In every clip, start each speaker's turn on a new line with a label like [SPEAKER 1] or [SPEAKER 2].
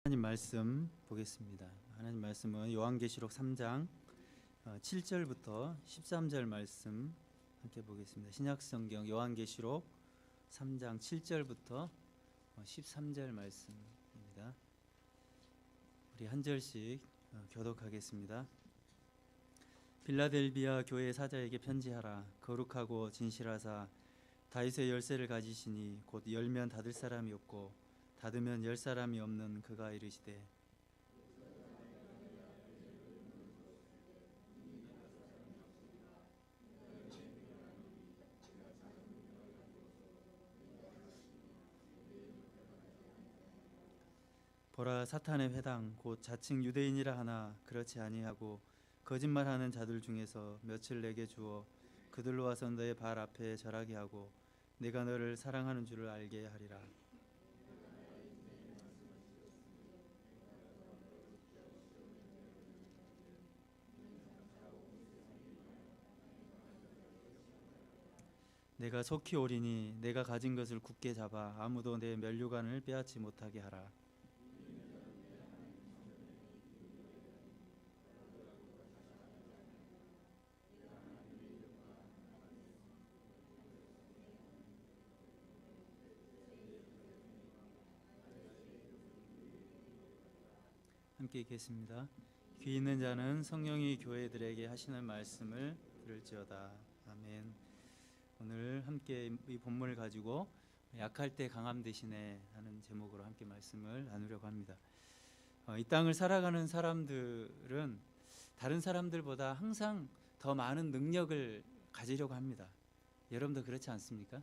[SPEAKER 1] 하나님 말씀 보겠습니다. 하나님 말씀은 요한계시록 3장 7절부터 13절 말씀 함께 보겠습니다. 신약성경 요한계시록 3장 7절부터 13절 말씀입니다. 우리 한 절씩 교독하겠습니다. 빌라델비아 교회 사자에게 편지하라. 거룩하고 진실하사 다윗의 열쇠를 가지시니 곧 열면 닫을 사람이 없고 닫으면 열 사람이 없는 그가 이르시되 보라, 사탄의 회당 곧 자칭 유대인이라 하나 그렇지 아니하고 거짓말하는 자들 중에서 몇을 내게 주어 그들로 와서 너의 발 앞에 절하게 하고 내가 너를 사랑하는 줄을 알게 하리라. 내가 속히 오리니 내가 가진 것을 굳게 잡아 아무도 내 면류관을 빼앗지 못하게 하라. 함께 읽겠습니다. 귀 있는 자는 성령이 교회들에게 하시는 말씀을 들을지어다. 아멘. 오늘 함께 이 본문을 가지고 약할 때 강함 대신에 하는 제목으로 함께 말씀을 나누려고 합니다. 이 땅을 살아가는 사람들은 다른 사람들보다 항상 더 많은 능력을 가지려고 합니다. 여러분도 그렇지 않습니까?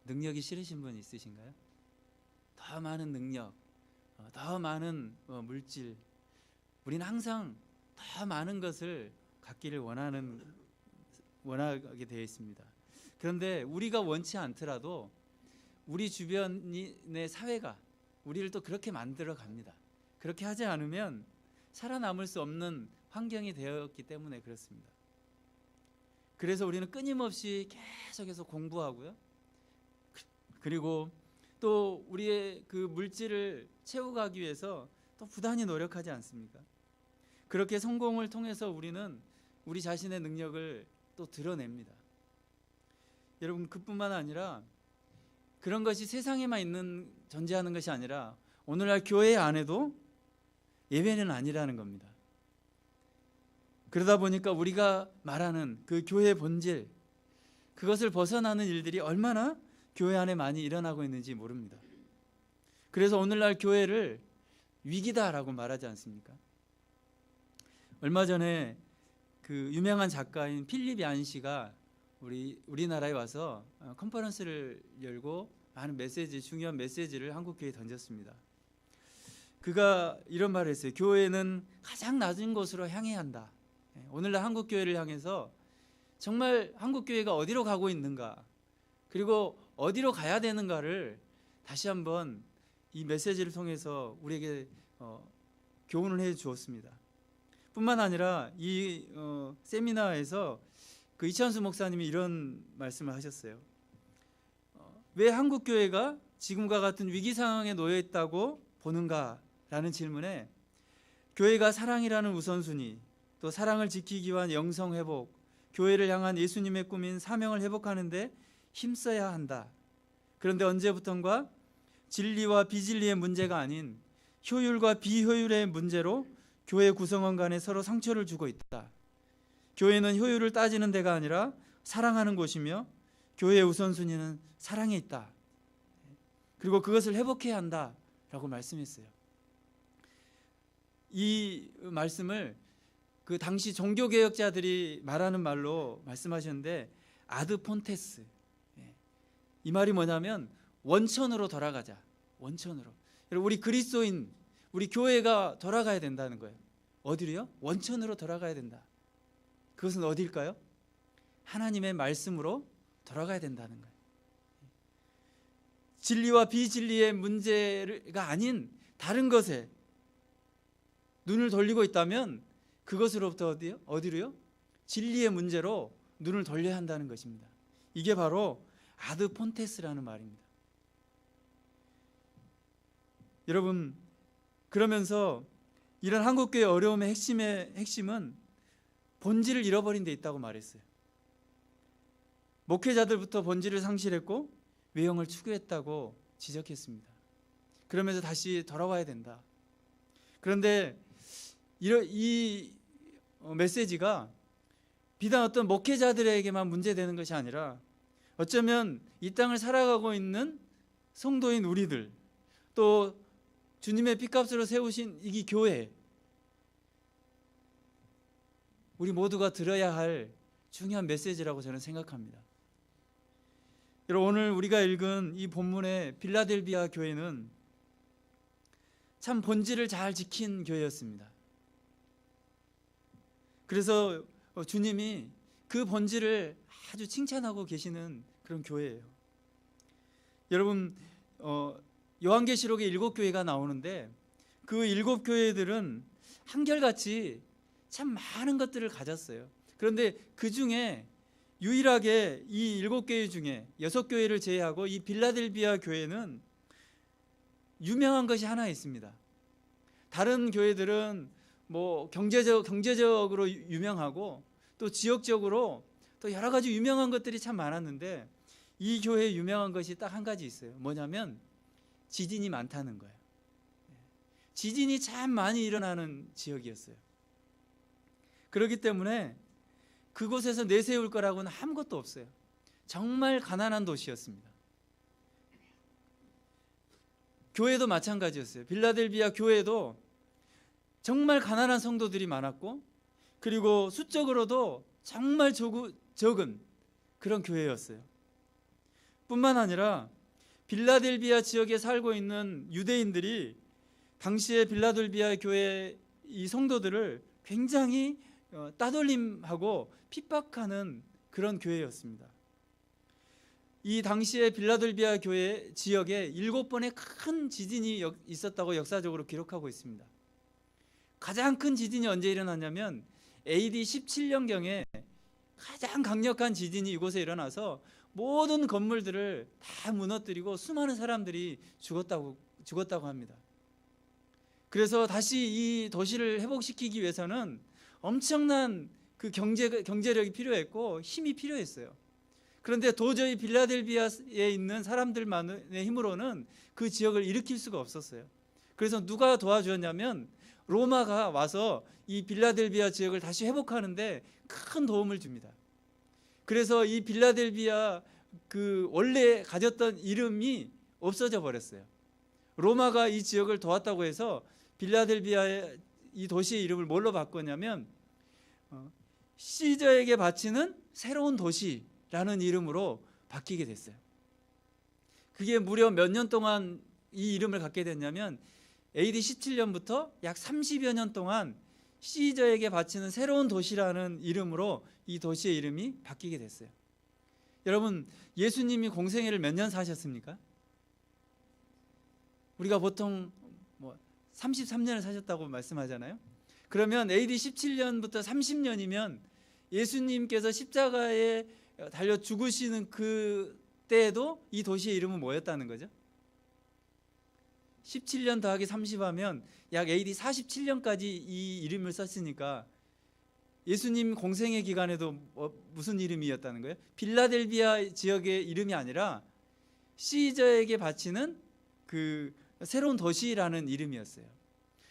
[SPEAKER 1] 능력이 싫으신 분 있으신가요? 더 많은 능력, 더 많은 물질, 우리는 항상 더 많은 것을 갖기를 원하게 되어 있습니다. 그런데 우리가 원치 않더라도 우리 주변의 사회가 우리를 또 그렇게 만들어 갑니다. 그렇게 하지 않으면 살아남을 수 없는 환경이 되었기 때문에 그렇습니다. 그래서 우리는 끊임없이 계속해서 공부하고요. 그리고 또 우리의 그 물질을 채워가기 위해서 또 부단히 노력하지 않습니까? 그렇게 성공을 통해서 우리는 우리 자신의 능력을 또 드러냅니다. 여러분, 그뿐만 아니라 그런 것이 세상에만 존재하는 것이 아니라 오늘날 교회 안에도 예외는 아니라는 겁니다. 그러다 보니까 우리가 말하는 그 교회의 본질, 그것을 벗어나는 일들이 얼마나 교회 안에 많이 일어나고 있는지 모릅니다. 그래서 오늘날 교회를 위기다라고 말하지 않습니까? 얼마 전에 그 유명한 작가인 필립 얀 씨가 우리나라에 와서 컨퍼런스를 열고 많은 중요한 메시지를 한국교회에 던졌습니다. 그가 이런 말을 했어요. 교회는 가장 낮은 곳으로 향해야 한다. 오늘날 한국교회를 향해서 정말 한국교회가 어디로 가고 있는가, 그리고 어디로 가야 되는가를 다시 한번 이 메시지를 통해서 우리에게 교훈을 해 주었습니다. 뿐만 아니라 이 세미나에서 그 이찬수 목사님이 이런 말씀을 하셨어요. 왜 한국교회가 지금과 같은 위기 상황에 놓여 있다고 보는가라는 질문에 교회가 사랑이라는 우선순위, 또 사랑을 지키기 위한 영성 회복, 교회를 향한 예수님의 꿈인 사명을 회복하는데 힘써야 한다. 그런데 언제부턴가 진리와 비진리의 문제가 아닌 효율과 비효율의 문제로 교회 구성원 간에 서로 상처를 주고 있다. 교회는 효율을 따지는 데가 아니라 사랑하는 곳이며 교회의 우선순위는 사랑에 있다. 그리고 그것을 회복해야 한다라고 말씀했어요. 이 말씀을 그 당시 종교개혁자들이 말하는 말로 말씀하셨는데 아드폰테스, 이 말이 뭐냐면 원천으로 돌아가자. 원천으로. 여러분, 우리 그리스도인, 우리 교회가 돌아가야 된다는 거예요. 어디로요? 원천으로 돌아가야 된다. 그것은 어디일까요? 하나님의 말씀으로 돌아가야 된다는 거예요. 진리와 비진리의 문제가 아닌 다른 것에 눈을 돌리고 있다면 그것으로부터 어디로요? 진리의 문제로 눈을 돌려야 한다는 것입니다. 이게 바로 아드폰테스라는 말입니다. 여러분, 그러면서 이런 한국교회 어려움의 핵심은 본질을 잃어버린 데 있다고 말했어요. 목회자들부터 본질을 상실했고 외형을 추구했다고 지적했습니다. 그러면서 다시 돌아와야 된다. 그런데 이 메시지가 비단 어떤 목회자들에게만 문제되는 것이 아니라 어쩌면 이 땅을 살아가고 있는 성도인 우리들, 또 주님의 핏값으로 세우신 이 교회, 우리 모두가 들어야 할 중요한 메시지라고 저는 생각합니다. 여러분, 오늘 우리가 읽은 이 본문의 빌라델비아 교회는 참 본질을 잘 지킨 교회였습니다. 그래서 주님이 그 본질을 아주 칭찬하고 계시는 그런 교회예요. 여러분, 요한계시록에 7교회가 나오는데 그 7교회들은 한결같이 참 많은 것들을 가졌어요. 그런데 그 중에 유일하게 이 7교회 중에 6교회를 제외하고 이 빌라델비아 교회는 유명한 것이 하나 있습니다. 다른 교회들은 뭐 경제적으로 유명하고 또 지역적으로 또 여러 가지 유명한 것들이 참 많았는데 이 교회에 유명한 것이 딱 한 가지 있어요. 뭐냐면 지진이 많다는 거예요. 지진이 참 많이 일어나는 지역이었어요. 그렇기 때문에 그곳에서 내세울 거라고는 아무것도 없어요. 정말 가난한 도시였습니다. 교회도 마찬가지였어요. 빌라델비아 교회도 정말 가난한 성도들이 많았고, 그리고 수적으로도 정말 적은 그런 교회였어요. 뿐만 아니라 빌라델비아 지역에 살고 있는 유대인들이 당시에 빌라델비아 교회 이 성도들을 굉장히 따돌림하고 핍박하는 그런 교회였습니다. 이 당시에 빌라델비아 교회 지역에 7번의 큰 지진이 있었다고 역사적으로 기록하고 있습니다. 가장 큰 지진이 언제 일어났냐면 AD 17년경에 가장 강력한 지진이 이곳에 일어나서 모든 건물들을 다 무너뜨리고 수많은 사람들이 죽었다고 합니다. 그래서 다시 이 도시를 회복시키기 위해서는 엄청난 그 경제력이 필요했고 힘이 필요했어요. 그런데 도저히 빌라델비아에 있는 사람들만의 힘으로는 그 지역을 일으킬 수가 없었어요. 그래서 누가 도와주었냐면 로마가 와서 이 빌라델비아 지역을 다시 회복하는데 큰 도움을 줍니다. 그래서 이 빌라델비아 그 원래 가졌던 이름이 없어져 버렸어요. 로마가 이 지역을 도왔다고 해서 빌라델비아의 이 도시의 이름을 뭘로 바꿨냐면 시저에게 바치는 새로운 도시라는 이름으로 바뀌게 됐어요. 그게 무려 몇 년 동안 이 이름을 갖게 됐냐면 AD 17년부터 약 30여 년 동안 시저에게 바치는 새로운 도시라는 이름으로 이 도시의 이름이 바뀌게 됐어요. 여러분, 예수님이 공생애를 몇 년 사셨습니까? 우리가 보통 33년을 사셨다고 말씀하잖아요. 그러면 AD 17년부터 30년이면 예수님께서 십자가에 달려 죽으시는 그 때에도 이 도시의 이름은 뭐였다는 거죠? 17년 더하기 30하면 약 AD 47년까지 이 이름을 썼으니까 예수님 공생애 기간에도 무슨 이름이었다는 거예요? 빌라델비아 지역의 이름이 아니라 시저에게 바치는 그 새로운 도시라는 이름이었어요.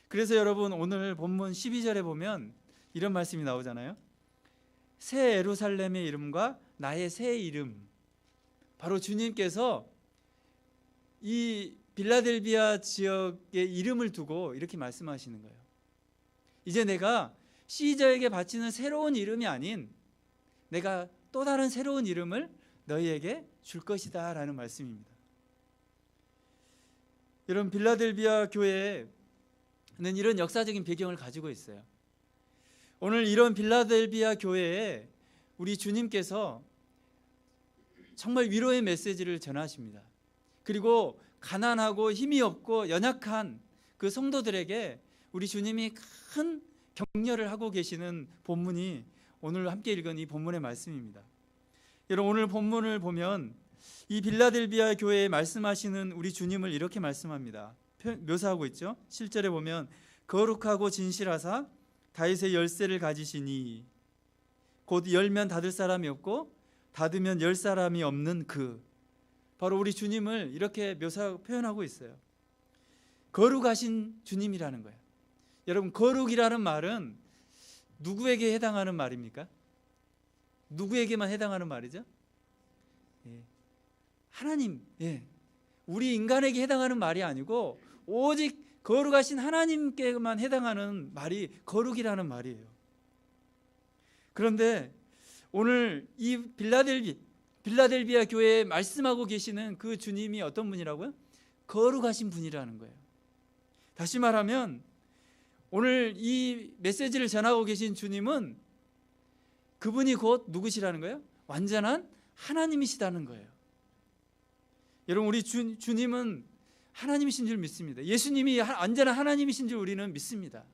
[SPEAKER 1] 그래서 여러분, 오늘 본문 12절에 보면 이런 말씀이 나오잖아요. 새 예루살렘의 이름과 나의 새 이름, 바로 주님께서 이 빌라델비아 지역의 이름을 두고 이렇게 말씀하시는 거예요. 이제 내가 시저에게 바치는 새로운 이름이 아닌 내가 또 다른 새로운 이름을 너희에게 줄 것이다 라는 말씀입니다. 여러분, 빌라델비아 교회는 이런 역사적인 배경을 가지고 있어요. 오늘 이런 빌라델비아 교회에 우리 주님께서 정말 위로의 메시지를 전하십니다. 그리고 가난하고 힘이 없고 연약한 그 성도들에게 우리 주님이 큰 격려를 하고 계시는 본문이 오늘 함께 읽은 이 본문의 말씀입니다. 여러분, 오늘 본문을 보면 이 빌라델비아 교회에 말씀하시는 우리 주님을 이렇게 말씀합니다. 묘사하고 있죠. 7절에 보면 거룩하고 진실하사 다윗의 열쇠를 가지시니 곧 열면 닫을 사람이 없고 닫으면 열 사람이 없는 그, 바로 우리 주님을 이렇게 표현하고 있어요. 거룩하신 주님이라는 거예요. 여러분, 거룩이라는 말은 누구에게 해당하는 말입니까? 누구에게만 해당하는 말이죠? 하나님, 우리 인간에게 해당하는 말이 아니고 오직 거룩하신 하나님께만 해당하는 말이 거룩이라는 말이에요. 그런데 오늘 이 빌라델비아 교회에 말씀하고 계시는 그 주님이 어떤 분이라고요? 거룩하신 분이라는 거예요. 다시 말하면 오늘 이 메시지를 전하고 계신 주님은 그분이 곧 누구시라는 거예요? 완전한 하나님이시다는 거예요. 여러분, 우리 주님은 하나님이신 줄 믿습니다. 예수님이 완전한 하나님이신 줄 우리는 믿습니다.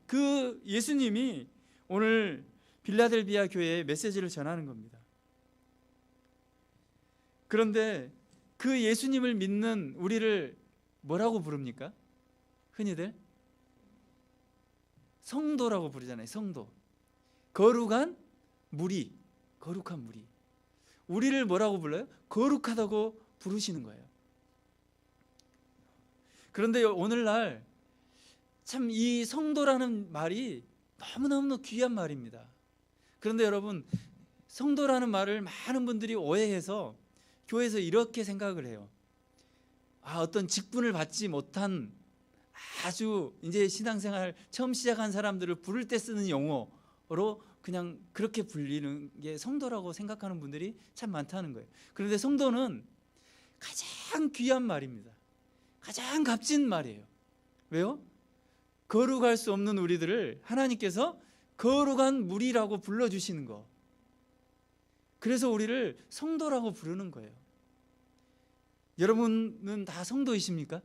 [SPEAKER 1] 그 예수님이 오늘 빌라델비아 교회에 메시지를 전하는 겁니다. 그런데 그 예수님을 믿는 우리를 뭐라고 부릅니까? 흔히들 성도라고 부르잖아요. 성도. 거룩한 무리. 거룩한 무리. 우리를 뭐라고 불러요? 거룩하다고 부르시는 거예요. 그런데 오늘날 참 이 성도라는 말이 너무너무 귀한 말입니다. 그런데 여러분, 성도라는 말을 많은 분들이 오해해서 교회에서 이렇게 생각을 해요. 어떤 직분을 받지 못한 아주 이제 신앙생활 처음 시작한 사람들을 부를 때 쓰는 용어로 그냥 그렇게 불리는 게 성도라고 생각하는 분들이 참 많다는 거예요. 그런데 성도는 가장 귀한 말입니다. 가장 값진 말이에요. 왜요? 거룩할 수 없는 우리들을 하나님께서 거룩한 무리라고 불러주시는 거. 그래서 우리를 성도라고 부르는 거예요. 여러분은 다 성도이십니까?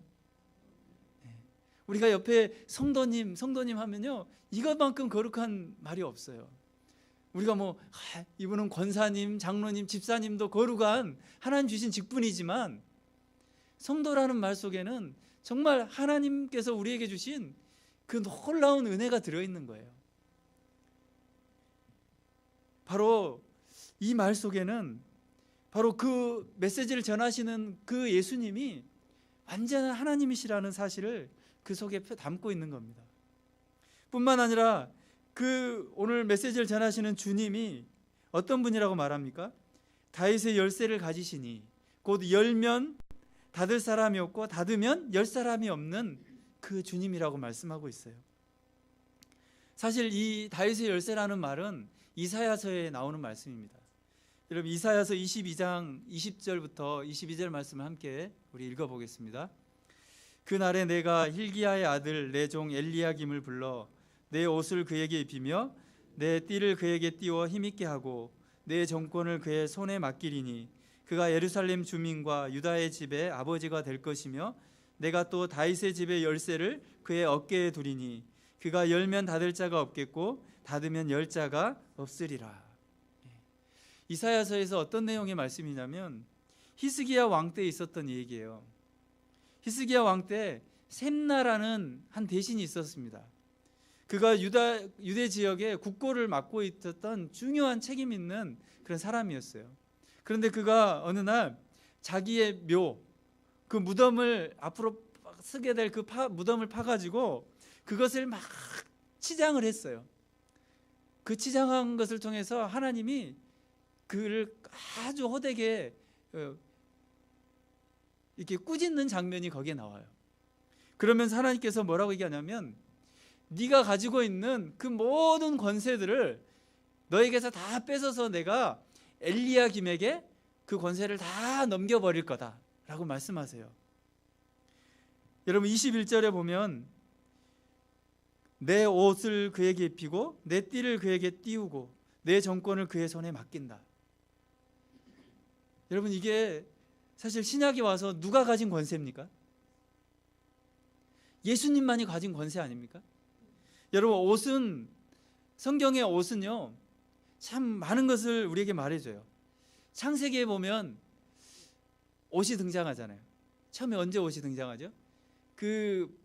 [SPEAKER 1] 우리가 옆에 성도님 하면요, 이것만큼 거룩한 말이 없어요. 우리가 이분은 권사님, 장로님, 집사님도 거룩한 하나님 주신 직분이지만 성도라는 말 속에는 정말 하나님께서 우리에게 주신 그 놀라운 은혜가 들어있는 거예요. 바로 이 말 속에는 바로 그 메시지를 전하시는 그 예수님이 완전한 하나님이시라는 사실을 그 속에 담고 있는 겁니다. 뿐만 아니라 그 오늘 메시지를 전하시는 주님이 어떤 분이라고 말합니까? 다윗의 열쇠를 가지시니 곧 열면 닫을 사람이 없고 닫으면 열 사람이 없는 그 주님이라고 말씀하고 있어요. 사실 이 다윗의 열쇠라는 말은 이사야서에 나오는 말씀입니다. 여러분, 이사야서 22장 20절부터 22절 말씀을 함께 우리 읽어보겠습니다. 그날에 내가 hil기야의 아들 내 종 엘리야김을 불러 내 옷을 그에게 입히며 내 띠를 그에게 띄워 힘있게 하고 내 정권을 그의 손에 맡기리니 그가 예루살렘 주민과 유다의 집의 아버지가 될 것이며 내가 또 다윗의 집의 열쇠를 그의 어깨에 두리니 그가 열면 닫을 자가 없겠고 닫으면 열 자가 없으리라. 이사야서에서 어떤 내용의 말씀이냐면 히스기야 왕 때 있었던 얘기예요. 히스기야 왕 때 셈나라는 한 대신이 있었습니다. 그가 유대 지역에 국고를 맡고 있었던 중요한 책임 있는 그런 사람이었어요. 그런데 그가 어느 날 자기의 묘, 그 무덤을 앞으로 쓰게 될 그 무덤을 파가지고 그것을 막 치장을 했어요. 그 치장한 것을 통해서 하나님이 그를 아주 호되게 이렇게 꾸짖는 장면이 거기에 나와요. 그러면서 하나님께서 뭐라고 얘기하냐면 네가 가지고 있는 그 모든 권세들을 너에게서 다 뺏어서 내가 엘리야김에게 그 권세를 다 넘겨버릴 거다라고 말씀하세요. 여러분, 21절에 보면 내 옷을 그에게 입히고 내 띠를 그에게 띄우고 내 정권을 그의 손에 맡긴다. 여러분, 이게 사실 신약에 와서 누가 가진 권세입니까? 예수님만이 가진 권세 아닙니까? 여러분, 옷은, 성경의 옷은요 참 많은 것을 우리에게 말해줘요. 창세기에 보면 옷이 등장하잖아요. 처음에 언제 옷이 등장하죠? 그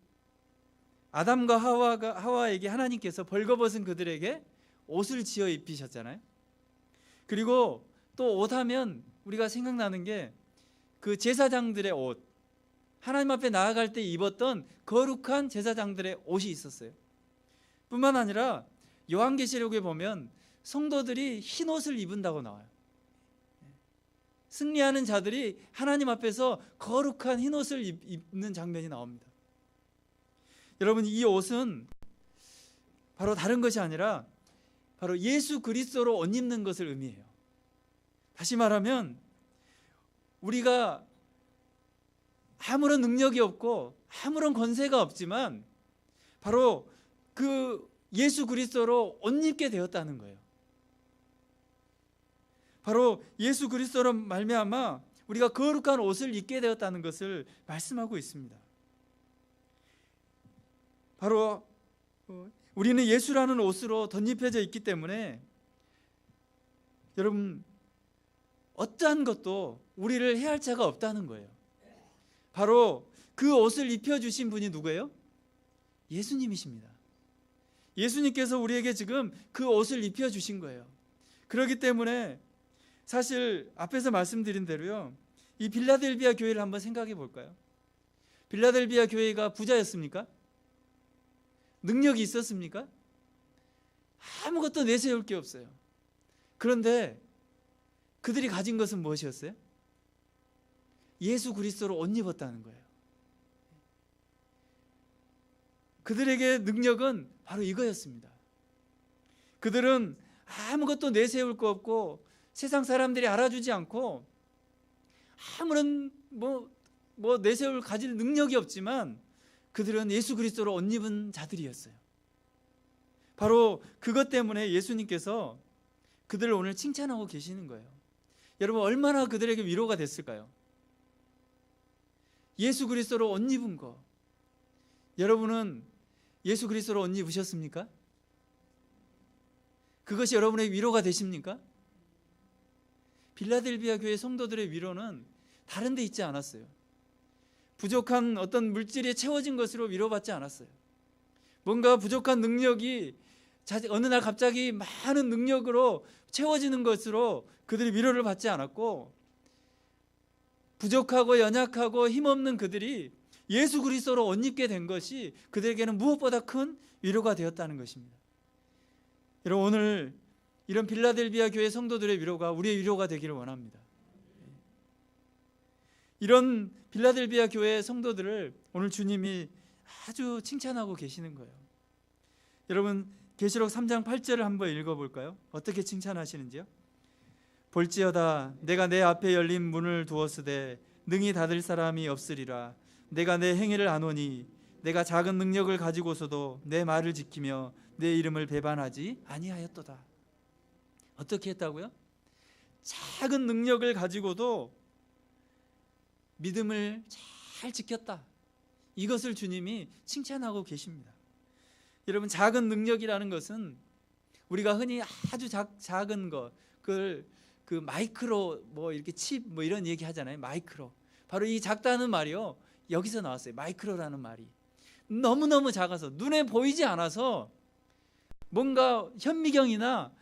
[SPEAKER 1] 아담과 하와에게 하나님께서 벌거벗은 그들에게 옷을 지어 입히셨잖아요. 그리고 또 옷하면 우리가 생각나는 게 그 제사장들의 옷, 하나님 앞에 나아갈 때 입었던 거룩한 제사장들의 옷이 있었어요. 뿐만 아니라 요한계시록에 보면 성도들이 흰 옷을 입은다고 나와요. 승리하는 자들이 하나님 앞에서 거룩한 흰 옷을 입는 장면이 나옵니다. 여러분, 이 옷은 바로 다른 것이 아니라 바로 예수 그리스도로 옷 입는 것을 의미해요. 다시 말하면 우리가 아무런 능력이 없고 아무런 권세가 없지만 바로 그 예수 그리스도로 옷 입게 되었다는 거예요. 바로 예수 그리스도로 말미암아 우리가 거룩한 옷을 입게 되었다는 것을 말씀하고 있습니다. 바로 우리는 예수라는 옷으로 덧입혀져 있기 때문에 여러분, 어떠한 것도 우리를 해할 자가 없다는 거예요. 바로 그 옷을 입혀주신 분이 누구예요? 예수님이십니다. 예수님께서 우리에게 지금 그 옷을 입혀주신 거예요. 그렇기 때문에 사실 앞에서 말씀드린 대로요, 이 빌라델비아 교회를 한번 생각해 볼까요? 빌라델비아 교회가 부자였습니까? 능력이 있었습니까? 아무것도 내세울 게 없어요. 그런데 그들이 가진 것은 무엇이었어요? 예수 그리스도로 옷 입었다는 거예요. 그들에게 능력은 바로 이거였습니다. 그들은 아무것도 내세울 거 없고 세상 사람들이 알아주지 않고 아무런 내세울 가질 능력이 없지만 그들은 예수 그리스도로 옷 입은 자들이었어요. 바로 그것 때문에 예수님께서 그들을 오늘 칭찬하고 계시는 거예요. 여러분, 얼마나 그들에게 위로가 됐을까요? 예수 그리스도로 옷 입은 거. 여러분은 예수 그리스도로 옷 입으셨습니까? 그것이 여러분의 위로가 되십니까? 빌라델비아 교회 성도들의 위로는 다른 데 있지 않았어요. 부족한 어떤 물질이 채워진 것으로 위로받지 않았어요. 뭔가 부족한 능력이 어느 날 갑자기 많은 능력으로 채워지는 것으로 그들이 위로를 받지 않았고, 부족하고 연약하고 힘없는 그들이 예수 그리스도로 옷 입게 된 것이 그들에게는 무엇보다 큰 위로가 되었다는 것입니다. 여러분, 오늘 이런 빌라델비아 교회 성도들의 위로가 우리의 위로가 되기를 원합니다. 이런 빌라델비아 교회 성도들을 오늘 주님이 아주 칭찬하고 계시는 거예요. 여러분, 계시록 3장 8절을 한번 읽어볼까요? 어떻게 칭찬하시는지요? 볼지어다 내가 내 앞에 열린 문을 두었으되 능히 닫을 사람이 없으리라. 내가 내 행위를 아노니 내가 작은 능력을 가지고서도 내 말을 지키며 내 이름을 배반하지 아니하였도다. 어떻게 했다고요? 작은 능력을 가지고도 믿음을 잘 지켰다. 이것을 주님이 칭찬하고 계십니다. 여러분, 작은 능력이라는 것은 우리가 흔히 아주 작은 것, 그 마이크로 이렇게 칩 이런 얘기 하잖아요. 마이크로. 바로 이 작다는 말이요, 여기서 나왔어요. 마이크로라는 말이 너무너무 작아서 눈에 보이지 않아서 뭔가 현미경이나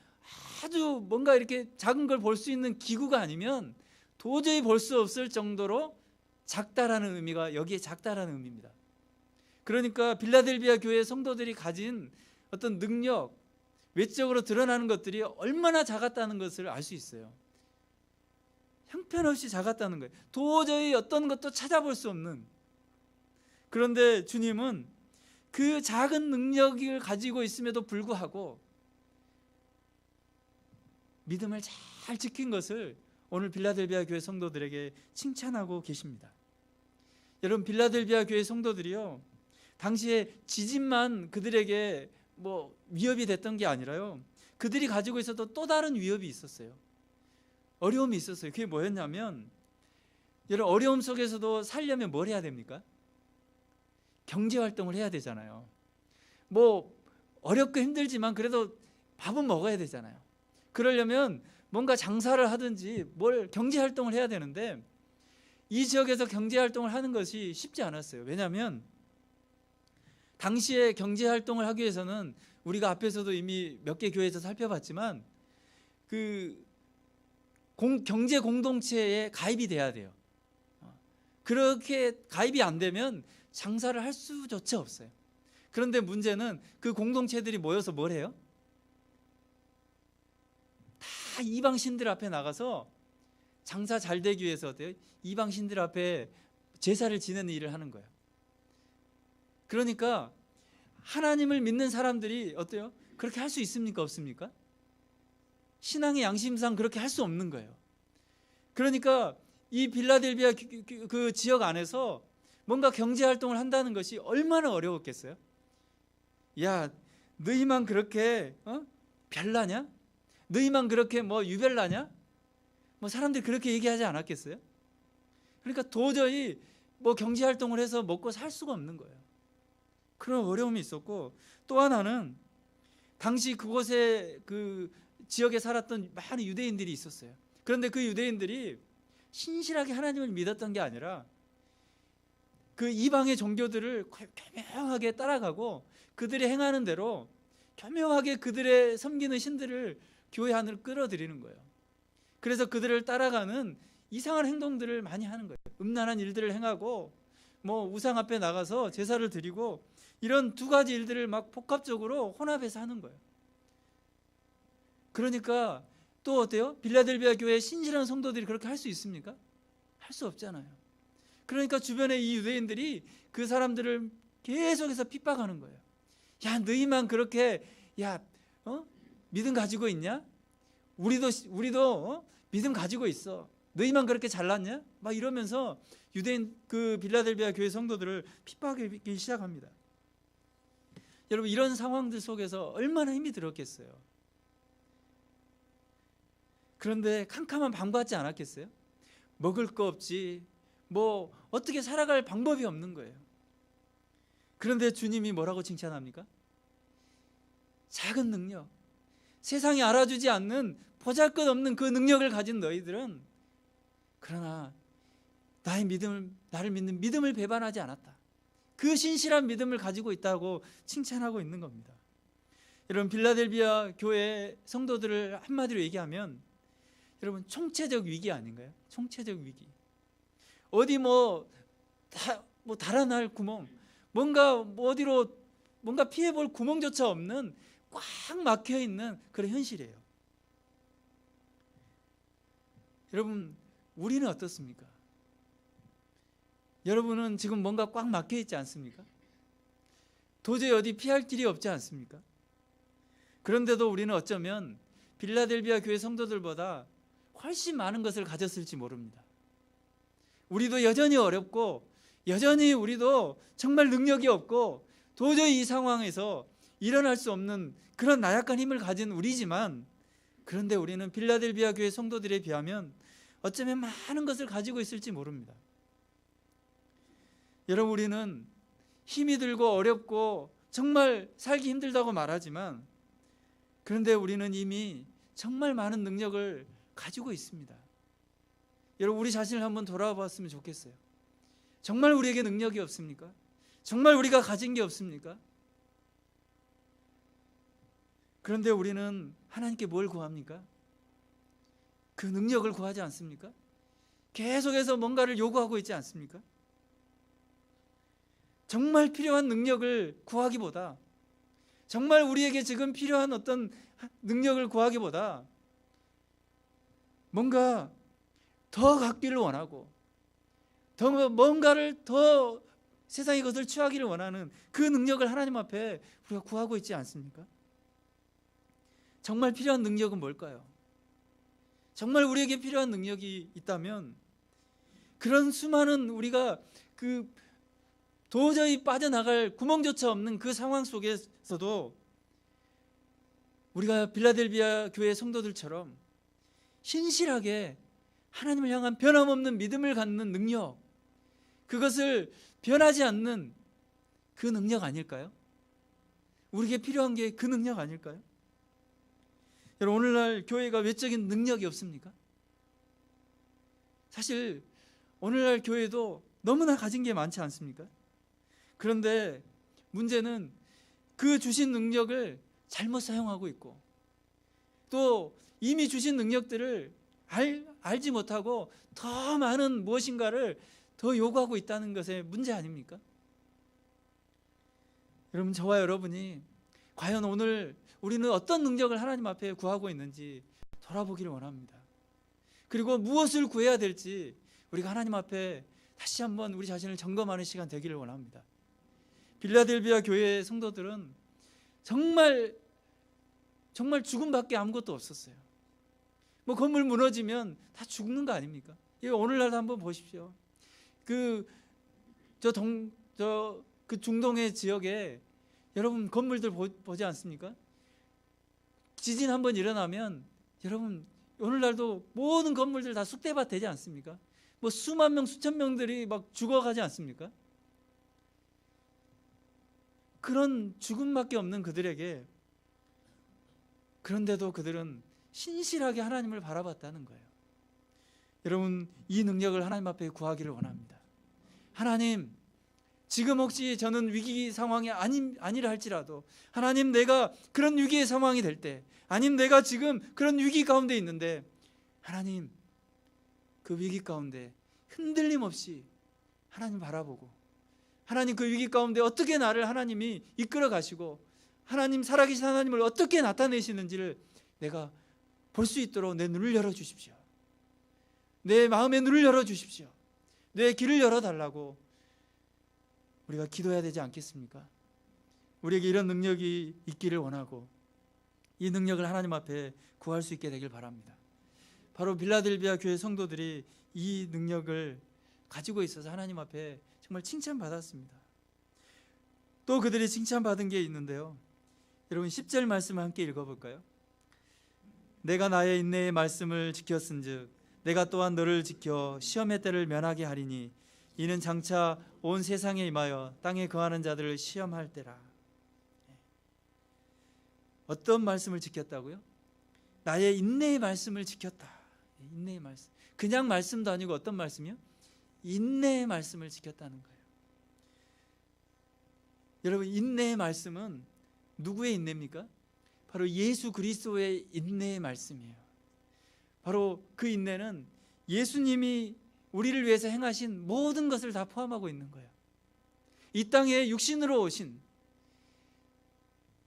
[SPEAKER 1] 아주 뭔가 이렇게 작은 걸 볼 수 있는 기구가 아니면 도저히 볼 수 없을 정도로 작다라는 의미가 여기에 작다라는 의미입니다. 그러니까 빌라델비아 교회 성도들이 가진 어떤 능력, 외적으로 드러나는 것들이 얼마나 작았다는 것을 알 수 있어요. 형편없이 작았다는 거예요. 도저히 어떤 것도 찾아볼 수 없는. 그런데 주님은 그 작은 능력을 가지고 있음에도 불구하고 믿음을 잘 지킨 것을 오늘 빌라델비아 교회 성도들에게 칭찬하고 계십니다. 여러분, 빌라델비아 교회 성도들이요, 당시에 지진만 그들에게 위협이 됐던 게 아니라요, 그들이 가지고 있었던 또 다른 위협이 있었어요. 어려움이 있었어요. 그게 뭐였냐면, 여러분, 어려움 속에서도 살려면 뭘 해야 됩니까? 경제활동을 해야 되잖아요. 어렵고 힘들지만 그래도 밥은 먹어야 되잖아요. 그러려면 뭔가 장사를 하든지 경제활동을 해야 되는데, 이 지역에서 경제활동을 하는 것이 쉽지 않았어요. 왜냐하면 당시에 경제 활동을 하기 위해서는 우리가 앞에서도 이미 몇 개 교회에서 살펴봤지만 그 경제 공동체에 가입이 돼야 돼요. 그렇게 가입이 안 되면 장사를 할 수조차 없어요. 그런데 문제는 그 공동체들이 모여서 뭘 해요? 다 이방 신들 앞에 나가서 장사 잘 되기 위해서 어때요? 이방 신들 앞에 제사를 지내는 일을 하는 거예요. 그러니까 하나님을 믿는 사람들이 어때요? 그렇게 할 수 있습니까? 없습니까? 신앙의 양심상 그렇게 할 수 없는 거예요. 그러니까 이 빌라델비아 그 지역 안에서 뭔가 경제 활동을 한다는 것이 얼마나 어려웠겠어요? 야, 너희만 그렇게 별나냐? 너희만 그렇게 뭐 유별나냐? 뭐 사람들이 그렇게 얘기하지 않았겠어요? 그러니까 도저히 뭐 경제 활동을 해서 먹고 살 수가 없는 거예요. 그런 어려움이 있었고, 또 하나는 당시 그곳에 그 지역에 살았던 많은 유대인들이 있었어요. 그런데 그 유대인들이 신실하게 하나님을 믿었던 게 아니라 그 이방의 종교들을 교묘하게 따라가고 그들이 행하는 대로 교묘하게 그들의 섬기는 신들을 교회 안으로 끌어들이는 거예요. 그래서 그들을 따라가는 이상한 행동들을 많이 하는 거예요. 음란한 일들을 행하고 뭐 우상 앞에 나가서 제사를 드리고 이런 두 가지 일들을 막 복합적으로 혼합해서 하는 거예요. 그러니까 또 어때요? 빌라델비아 교회의 신실한 성도들이 그렇게 할 수 있습니까? 할 수 없잖아요. 그러니까 주변에 이 유대인들이 그 사람들을 계속해서 핍박하는 거예요. 야, 너희만 그렇게 믿음 가지고 있냐? 우리도 믿음 가지고 있어. 너희만 그렇게 잘났냐? 막 이러면서 유대인 그 빌라델비아 교회 성도들을 핍박하기 시작합니다. 여러분, 이런 상황들 속에서 얼마나 힘이 들었겠어요. 그런데 캄캄한 밤 같지 않았겠어요? 먹을 거 없지, 뭐 어떻게 살아갈 방법이 없는 거예요. 그런데 주님이 뭐라고 칭찬합니까? 작은 능력, 세상이 알아주지 않는 보잘것없는 그 능력을 가진 너희들은 그러나 나를 믿는 믿음을 배반하지 않았다. 그 신실한 믿음을 가지고 있다고 칭찬하고 있는 겁니다. 여러분, 빌라델비아 교회 성도들을 한마디로 얘기하면 여러분, 총체적 위기 아닌가요? 총체적 위기. 어디 달아날 구멍, 뭔가 어디로 뭔가 피해볼 구멍조차 없는 꽉 막혀 있는 그런 현실이에요. 여러분, 우리는 어떻습니까? 여러분은 지금 뭔가 꽉 막혀 있지 않습니까? 도저히 어디 피할 길이 없지 않습니까? 그런데도 우리는 어쩌면 빌라델비아 교회 성도들보다 훨씬 많은 것을 가졌을지 모릅니다. 우리도 여전히 어렵고 여전히 우리도 정말 능력이 없고 도저히 이 상황에서 일어날 수 없는 그런 나약한 힘을 가진 우리지만, 그런데 우리는 빌라델비아 교회 성도들에 비하면 어쩌면 많은 것을 가지고 있을지 모릅니다. 여러분, 우리는 힘이 들고 어렵고 정말 살기 힘들다고 말하지만, 그런데 우리는 이미 정말 많은 능력을 가지고 있습니다. 여러분, 우리 자신을 한번 돌아봤으면 좋겠어요. 정말 우리에게 능력이 없습니까? 정말 우리가 가진 게 없습니까? 그런데 우리는 하나님께 뭘 구합니까? 그 능력을 구하지 않습니까? 계속해서 뭔가를 요구하고 있지 않습니까? 정말 필요한 능력을 구하기보다, 정말 우리에게 지금 필요한 어떤 능력을 구하기보다 뭔가 더 갖기를 원하고 뭔가를 더 세상의 것을 취하기를 원하는 그 능력을 하나님 앞에 우리가 구하고 있지 않습니까? 정말 필요한 능력은 뭘까요? 정말 우리에게 필요한 능력이 있다면 그런 수많은 우리가 그 도저히 빠져나갈 구멍조차 없는 그 상황 속에서도 우리가 빌라델비아 교회 성도들처럼 신실하게 하나님을 향한 변함없는 믿음을 갖는 능력, 그것을 변하지 않는 그 능력 아닐까요? 우리에게 필요한 게 그 능력 아닐까요? 여러분, 오늘날 교회가 외적인 능력이 없습니까? 사실 오늘날 교회도 너무나 가진 게 많지 않습니까? 그런데 문제는 그 주신 능력을 잘못 사용하고 있고, 또 이미 주신 능력들을 알지 못하고 더 많은 무엇인가를 더 요구하고 있다는 것의 문제 아닙니까? 여러분, 저와 여러분이 과연 오늘 우리는 어떤 능력을 하나님 앞에 구하고 있는지 돌아보기를 원합니다. 그리고 무엇을 구해야 될지 우리가 하나님 앞에 다시 한번 우리 자신을 점검하는 시간 되기를 원합니다. 빌라델비아 교회의 성도들은 정말 죽음밖에 아무것도 없었어요. 뭐 건물 무너지면 다 죽는 거 아닙니까? 오늘날도 한번 보십시오. 그 중동의 지역에 여러분 건물들 보지 않습니까? 지진 한번 일어나면 여러분 오늘날도 모든 건물들 다 쑥대밭 되지 않습니까? 뭐 수만 명 수천 명들이 막 죽어가지 않습니까? 그런 죽음밖에 없는 그들에게, 그런데도 그들은 신실하게 하나님을 바라봤다는 거예요. 여러분, 이 능력을 하나님 앞에 구하기를 원합니다. 하나님, 지금 혹시 저는 위기 상황이 아니라 할지라도 하나님, 내가 그런 위기의 상황이 될 때, 아님 내가 지금 그런 위기 가운데 있는데 하나님, 그 위기 가운데 흔들림 없이 하나님 바라보고, 하나님 그 위기 가운데 어떻게 나를 하나님이 이끌어 가시고 하나님, 살아계신 하나님을 어떻게 나타내시는지를 내가 볼 수 있도록 내 눈을 열어주십시오. 내 마음의 눈을 열어주십시오. 내 길을 열어달라고 우리가 기도해야 되지 않겠습니까? 우리에게 이런 능력이 있기를 원하고 이 능력을 하나님 앞에 구할 수 있게 되길 바랍니다. 바로 빌라델비아 교회 성도들이 이 능력을 가지고 있어서 하나님 앞에 정말 칭찬받았습니다. 또 그들이 칭찬받은 게 있는데요, 여러분 10절 말씀을 함께 읽어볼까요? 내가 나의 인내의 말씀을 지켰은즉 내가 또한 너를 지켜 시험의 때를 면하게 하리니 이는 장차 온 세상에 임하여 땅에 거하는 자들을 시험할 때라. 어떤 말씀을 지켰다고요? 나의 인내의 말씀을 지켰다. 인내의 말씀, 그냥 말씀도 아니고 어떤 말씀이요? 인내의 말씀을 지켰다는 거예요. 여러분, 인내의 말씀은 누구의 인내입니까? 바로 예수 그리스도의 인내의 말씀이에요. 바로 그 인내는 예수님이 우리를 위해서 행하신 모든 것을 다 포함하고 있는 거예요. 이 땅에 육신으로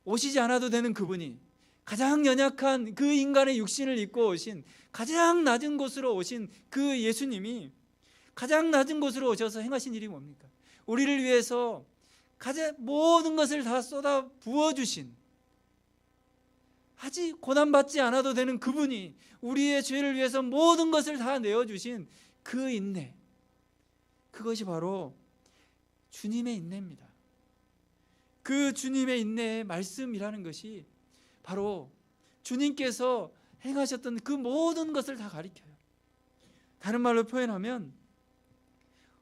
[SPEAKER 1] 오시지 않아도 되는 그분이 가장 연약한 그 인간의 육신을 입고 오신, 가장 낮은 곳으로 오신 그 예수님이 가장 낮은 곳으로 오셔서 행하신 일이 뭡니까? 우리를 위해서 가장 모든 것을 다 쏟아 부어주신, 아직 고난받지 않아도 되는 그분이 우리의 죄를 위해서 모든 것을 다 내어주신 그 인내, 그것이 바로 주님의 인내입니다. 그 주님의 인내의 말씀이라는 것이 바로 주님께서 행하셨던 그 모든 것을 다 가리켜요. 다른 말로 표현하면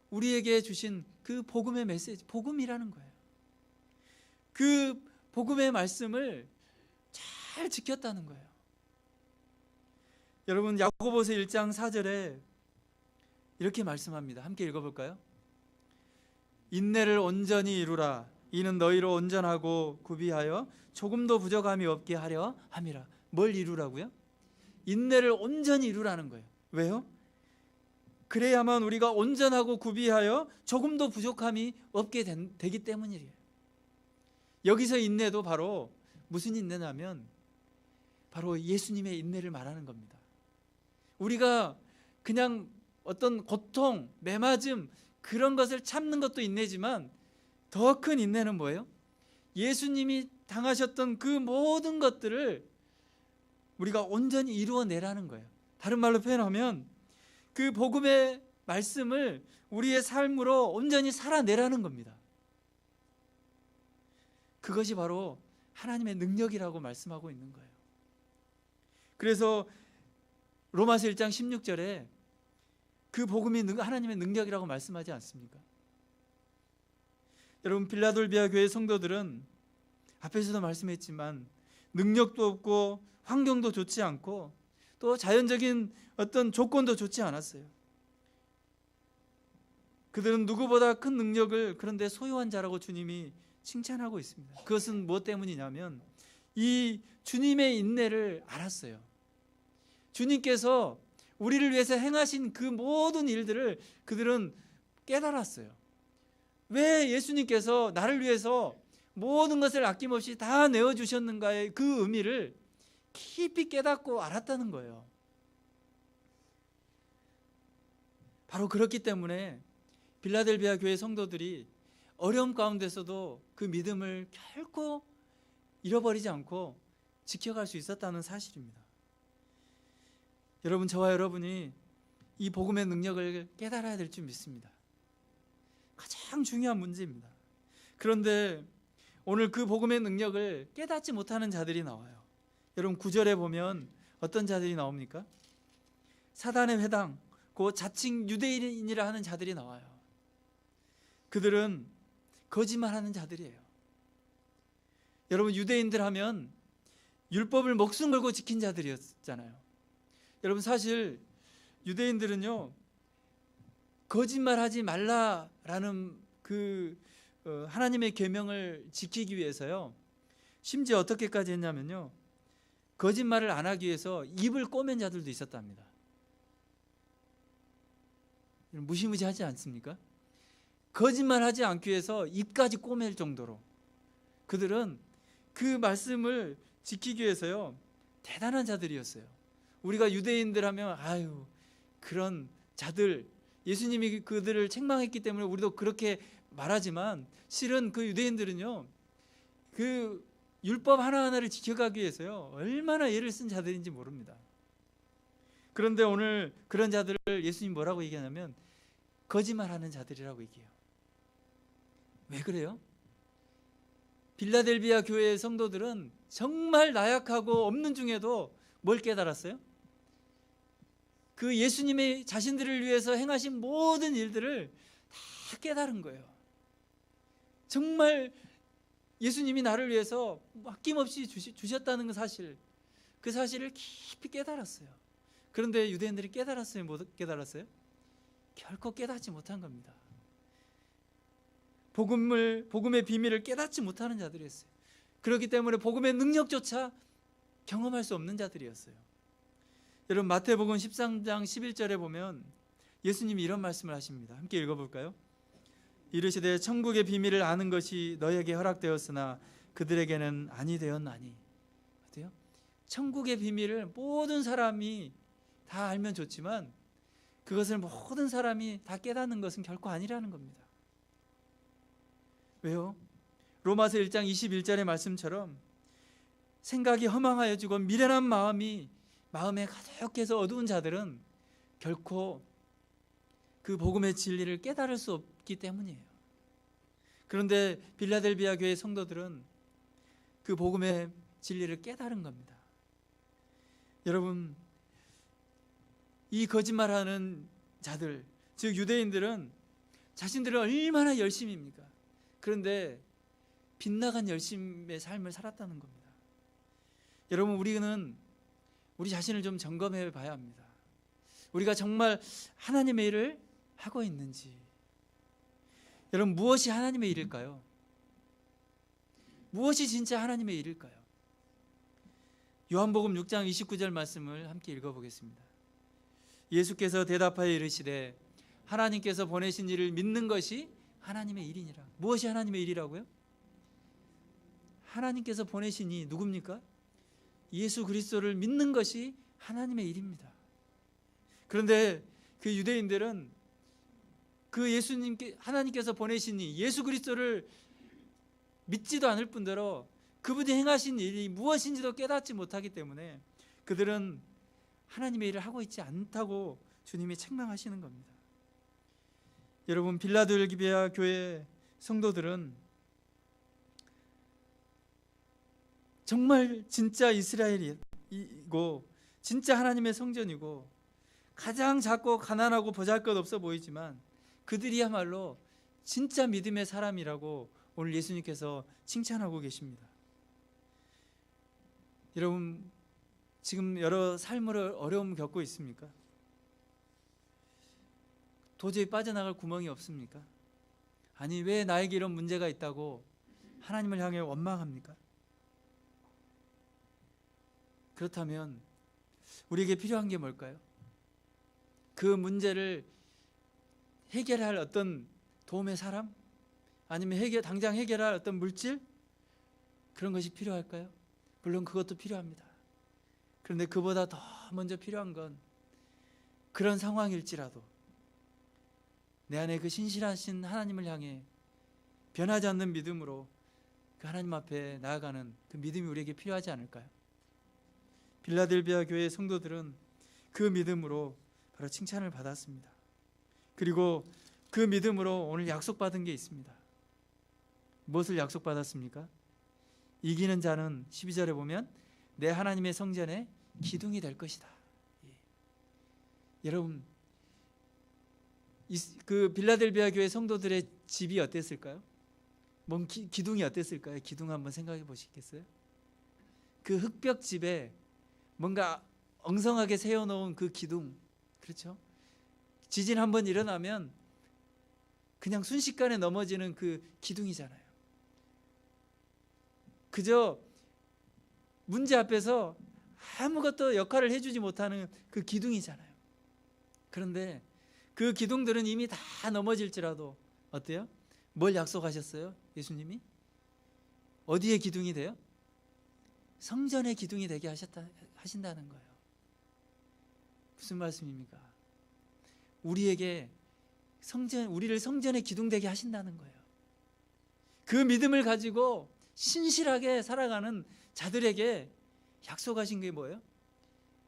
[SPEAKER 1] 우리에게 주신 그 복음의 메시지, 복음이라는 거예요. 그 복음의 말씀을 잘 지켰다는 거예요. 여러분, 야고보서 1장 4절에 이렇게 말씀합니다. 함께 읽어볼까요? 인내를 온전히 이루라. 이는 너희로 온전하고 구비하여 조금도 부족함이 없게 하려 함이라. 뭘 이루라고요? 인내를 온전히 이루라는 거예요. 왜요? 그래야만 우리가 온전하고 구비하여 조금도 부족함이 없게 되기 때문이에요. 여기서 인내도 바로 무슨 인내냐면 바로 예수님의 인내를 말하는 겁니다. 우리가 그냥 어떤 고통, 매맞음 그런 것을 참는 것도 인내지만 더 큰 인내는 뭐예요? 예수님이 당하셨던 그 모든 것들을 우리가 온전히 이루어내라는 거예요. 다른 말로 표현하면 그 복음의 말씀을 우리의 삶으로 온전히 살아내라는 겁니다. 그것이 바로 하나님의 능력이라고 말씀하고 있는 거예요. 그래서 로마서 1장 16절에 그 복음이 하나님의 능력이라고 말씀하지 않습니까? 여러분, 빌라델비아 교회 성도들은 앞에서도 말씀했지만 능력도 없고 환경도 좋지 않고 또 자연적인 어떤 조건도 좋지 않았어요. 그들은 누구보다 큰 능력을 그런데 소유한 자라고 주님이 칭찬하고 있습니다. 그것은 무엇 때문이냐면 이 주님의 인내를 알았어요. 주님께서 우리를 위해서 행하신 그 모든 일들을 그들은 깨달았어요. 왜 예수님께서 나를 위해서 모든 것을 아낌없이 다 내어주셨는가의 그 의미를 깊이 깨닫고 알았다는 거예요. 바로 그렇기 때문에 빌라델비아 교회 성도들이 어려움 가운데서도 그 믿음을 결코 잃어버리지 않고 지켜갈 수 있었다는 사실입니다. 여러분, 저와 여러분이 이 복음의 능력을 깨달아야 될 줄 믿습니다. 가장 중요한 문제입니다. 그런데 오늘 그 복음의 능력을 깨닫지 못하는 자들이 나와요. 여러분, 9절에 보면 어떤 자들이 나옵니까? 사단의 회당, 그 자칭 유대인이라 하는 자들이 나와요. 그들은 거짓말하는 자들이에요. 여러분, 유대인들 하면 율법을 목숨 걸고 지킨 자들이었잖아요. 여러분, 사실 유대인들은요, 거짓말하지 말라라는 그 하나님의 계명을 지키기 위해서요, 심지어 어떻게까지 했냐면요, 거짓말을 안 하기 위해서 입을 꼬맨 자들도 있었답니다. 무시무시하지 않습니까? 거짓말하지 않기 위해서 입까지 꼬맬 정도로 그들은 그 말씀을 지키기 위해서요, 대단한 자들이었어요. 우리가 유대인들 하면 아유, 그런 자들, 예수님이 그들을 책망했기 때문에 우리도 그렇게 말하지만 실은 그 유대인들은요, 그 율법 하나하나를 지켜가기 위해서요, 얼마나 애를 쓴 자들인지 모릅니다. 그런데 오늘 그런 자들을 예수님 뭐라고 얘기하냐면 거짓말하는 자들이라고 얘기해요. 왜 그래요? 빌라델비아 교회의 성도들은 정말 나약하고 없는 중에도 뭘 깨달았어요? 그 예수님의 자신들을 위해서 행하신 모든 일들을 다 깨달은 거예요. 정말 예수님이 나를 위해서 아낌없이 주셨다는 그 사실, 그 사실을 깊이 깨달았어요. 그런데 유대인들이 깨달았어요? 못 깨달았어요? 결코 깨닫지 못한 겁니다. 복음의 비밀을 깨닫지 못하는 자들이었어요. 그렇기 때문에 복음의 능력조차 경험할 수 없는 자들이었어요. 여러분, 마태복음 13장 11절에 보면 예수님이 이런 말씀을 하십니다. 함께 읽어볼까요? 이르시되 천국의 비밀을 아는 것이 너에게 허락되었으나 그들에게는 아니 되었나니. 어때요? 천국의 비밀을 모든 사람이 다 알면 좋지만 그것을 모든 사람이 다 깨닫는 것은 결코 아니라는 겁니다. 왜요? 로마서 1장 21절의 말씀처럼 생각이 허망하여지고 미련한 마음에 가득해서 어두운 자들은 결코 그 복음의 진리를 깨달을 수 없기 때문이에요. 그런데 빌라델비아 교회 성도들은 그 복음의 진리를 깨달은 겁니다. 여러분, 이 거짓말하는 자들, 즉 유대인들은 자신들은 얼마나 열심입니까? 그런데 빗나간 열심의 삶을 살았다는 겁니다. 여러분, 우리는 우리 자신을 좀 점검해 봐야 합니다. 우리가 정말 하나님의 일을 하고 있는지. 여러분, 무엇이 하나님의 일일까요? 무엇이 진짜 하나님의 일일까요? 요한복음 6장 29절 말씀을 함께 읽어보겠습니다. 예수께서 대답하여 이르시되 하나님께서 보내신 이를 믿는 것이 하나님의 일이니라. 무엇이 하나님의 일이라고요? 하나님께서 보내신 이 누굽니까? 예수 그리스도를 믿는 것이 하나님의 일입니다. 그런데 그 유대인들은 그 하나님께서 보내신 이 예수 그리스도를 믿지도 않을 뿐더러 그분이 행하신 일이 무엇인지도 깨닫지 못하기 때문에 그들은 하나님의 일을 하고 있지 않다고 주님이 책망하시는 겁니다. 여러분, 빌라델비아 교회 성도들은 정말 진짜 이스라엘이고 진짜 하나님의 성전이고 가장 작고 가난하고 보잘것없어 보이지만 그들이야말로 진짜 믿음의 사람이라고 오늘 예수님께서 칭찬하고 계십니다. 여러분, 지금 여러 삶으로 어려움 겪고 있습니까? 도저히 빠져나갈 구멍이 없습니까? 아니, 왜 나에게 이런 문제가 있다고 하나님을 향해 원망합니까? 그렇다면 우리에게 필요한 게 뭘까요? 그 문제를 해결할 어떤 도움의 사람? 아니면 당장 해결할 어떤 물질? 그런 것이 필요할까요? 물론 그것도 필요합니다. 그런데 그보다 더 먼저 필요한 건 그런 상황일지라도 내 안에 그 신실하신 하나님을 향해 변하지 않는 믿음으로 그 하나님 앞에 나아가는 그 믿음이 우리에게 필요하지 않을까요? 빌라델비아 교회의 성도들은 그 믿음으로 바로 칭찬을 받았습니다. 그리고 그 믿음으로 오늘 약속받은 게 있습니다. 무엇을 약속받았습니까? 이기는 자는 12절에 보면 내 하나님의 성전에 기둥이 될 것이다. 여러분, 그 빌라델비아 교회 성도들의 집이 어땠을까요? 기둥이 어땠을까요? 기둥 한번 생각해 보시겠어요? 그 흙벽 집에 뭔가 엉성하게 세워놓은 그 기둥, 그렇죠? 지진 한번 일어나면 그냥 순식간에 넘어지는 그 기둥이잖아요. 그저 문제 앞에서 아무것도 역할을 해주지 못하는 그 기둥이잖아요. 그런데 그 기둥들은 이미 다 넘어질지라도 어때요? 뭘 약속하셨어요? 예수님이? 어디에 기둥이 돼요? 성전의 기둥이 되게 하신다는 거예요. 무슨 말씀입니까? 우리에게 우리를 성전의 기둥 되게 하신다는 거예요. 그 믿음을 가지고 신실하게 살아가는 자들에게 약속하신 게 뭐예요?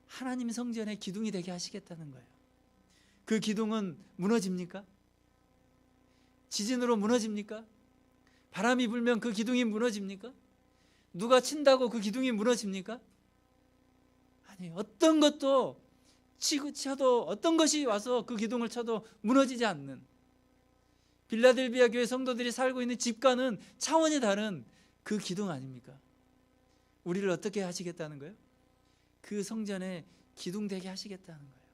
[SPEAKER 1] 하나님 성전의 기둥이 되게 하시겠다는 거예요. 그 기둥은 무너집니까? 지진으로 무너집니까? 바람이 불면 그 기둥이 무너집니까? 누가 친다고 그 기둥이 무너집니까? 아니, 어떤 것도 쳐도 어떤 것이 와서 그 기둥을 쳐도 무너지지 않는 빌라델비아 교회 성도들이 살고 있는 집과는 차원이 다른 그 기둥 아닙니까? 우리를 어떻게 하시겠다는 거예요? 그 성전에 기둥 되게 하시겠다는 거예요.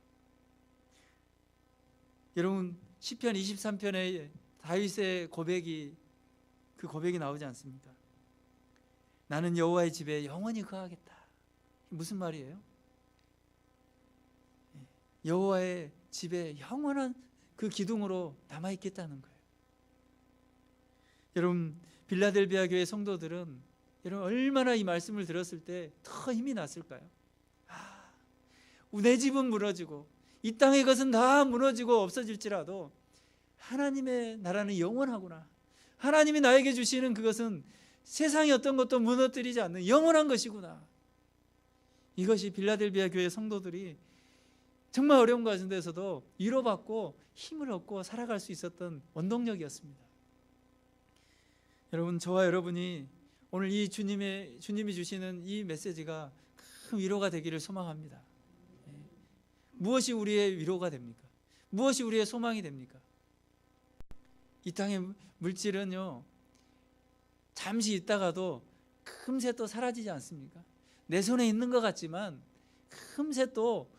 [SPEAKER 1] 여러분, 시편 23편에 다윗의 그 고백이 나오지 않습니까? 나는 여호와의 집에 영원히 거하겠다. 무슨 말이에요? 여호와의 집에 영원한 그 기둥으로 남아있겠다는 거예요. 여러분, 빌라델비아 교회 성도들은 여러분 얼마나 이 말씀을 들었을 때 더 힘이 났을까요? 내 집은 무너지고 이 땅의 것은 다 무너지고 없어질지라도 하나님의 나라는 영원하구나. 하나님이 나에게 주시는 그것은 세상의 어떤 것도 무너뜨리지 않는 영원한 것이구나. 이것이 빌라델비아 교회 성도들이 정말 어려운 가운데서도 위로받고 힘을 얻고 살아갈 수 있었던 원동력이었습니다. 여러분, 저와 여러분이 오늘 이 주님이 주시는 이 메시지가 큰 위로가 되기를 소망합니다. 무엇이 우리의 위로가 됩니까? 무엇이 우리의 소망이 됩니까? 이 땅의 물질은요, 잠시 있다가도 금세 또 사라지지 않습니까? 내 손에 있는 것 같지만 금세 또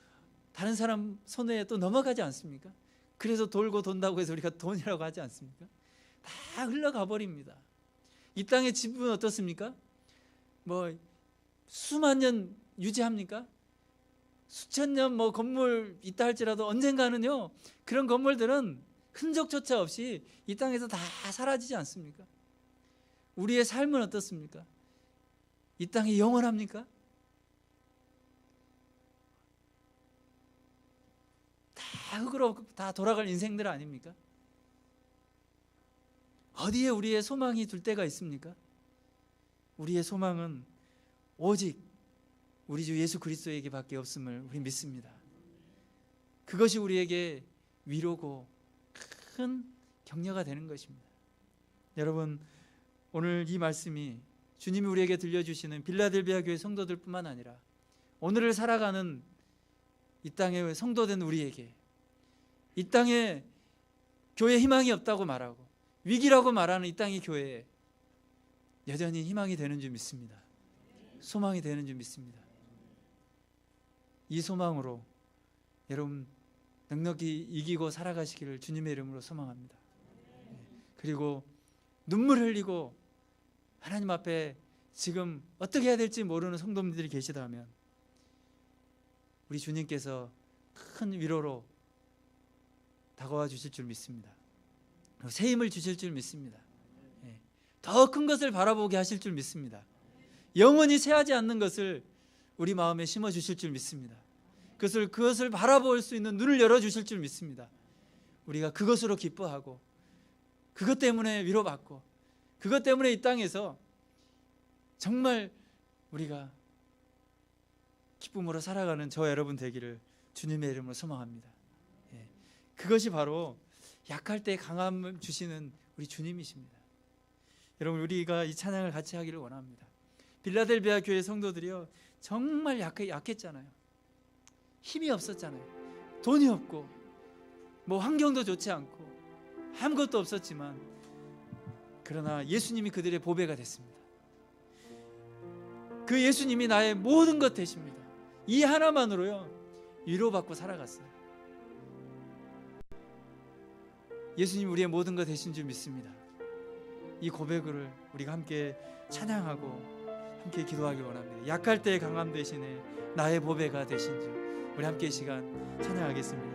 [SPEAKER 1] 다른 사람 손에 또 넘어가지 않습니까? 그래서 돌고 돈다고 해서 우리가 돈이라고 하지 않습니까? 다 흘러가 버립니다. 이 땅의 집은 어떻습니까? 수만 년 유지합니까? 수천 년 건물 있다 할지라도 언젠가는요, 그런 건물들은 흔적조차 없이 이 땅에서 다 사라지지 않습니까? 우리의 삶은 어떻습니까? 이 땅이 영원합니까? 다 흙으로 다 돌아갈 인생들 아닙니까? 어디에 우리의 소망이 둘 때가 있습니까? 우리의 소망은 오직 우리 주 예수 그리스도에게 밖에 없음을 우리 믿습니다. 그것이 우리에게 위로고 큰 격려가 되는 것입니다. 여러분, 오늘 이 말씀이 주님이 우리에게 들려주시는 빌라델비아 교회 성도들뿐만 아니라 오늘을 살아가는 이 땅의 성도된 우리에게, 이 땅에 교회 희망이 없다고 말하고 위기라고 말하는 이 땅의 교회에 여전히 희망이 되는 줄 믿습니다. 소망이 되는 줄 믿습니다. 이 소망으로 여러분 넉넉히 이기고 살아가시기를 주님의 이름으로 소망합니다. 그리고 눈물 흘리고 하나님 앞에 지금 어떻게 해야 될지 모르는 성도님들이 계시다면 우리 주님께서 큰 위로로 다가와 주실 줄 믿습니다. 새 힘을 주실 줄 믿습니다. 더 큰 것을 바라보게 하실 줄 믿습니다. 영원히 쇠하지 않는 것을 우리 마음에 심어 주실 줄 믿습니다. 그것을 바라볼 수 있는 눈을 열어 주실 줄 믿습니다. 우리가 그것으로 기뻐하고 그것 때문에 위로받고 그것 때문에 이 땅에서 정말 우리가 기쁨으로 살아가는 저와 여러분 되기를 주님의 이름으로 소망합니다. 그것이 바로 약할 때 강함을 주시는 우리 주님이십니다. 여러분, 우리가 이 찬양을 같이 하기를 원합니다. 빌라델비아 교회 성도들이요 정말 약했잖아요. 힘이 없었잖아요. 돈이 없고 뭐 환경도 좋지 않고 아무것도 없었지만 그러나 예수님이 그들의 보배가 됐습니다. 그 예수님이 나의 모든 것 되십니다. 이 하나만으로요 위로받고 살아갔어요. 예수님 우리의 모든 것 되신 줄 믿습니다. 이 고백을 우리가 함께 찬양하고 함께 기도하길 원합니다. 약할 때 강함 되시네 나의 보배가 되신 줄 우리 함께 이 시간 찬양하겠습니다.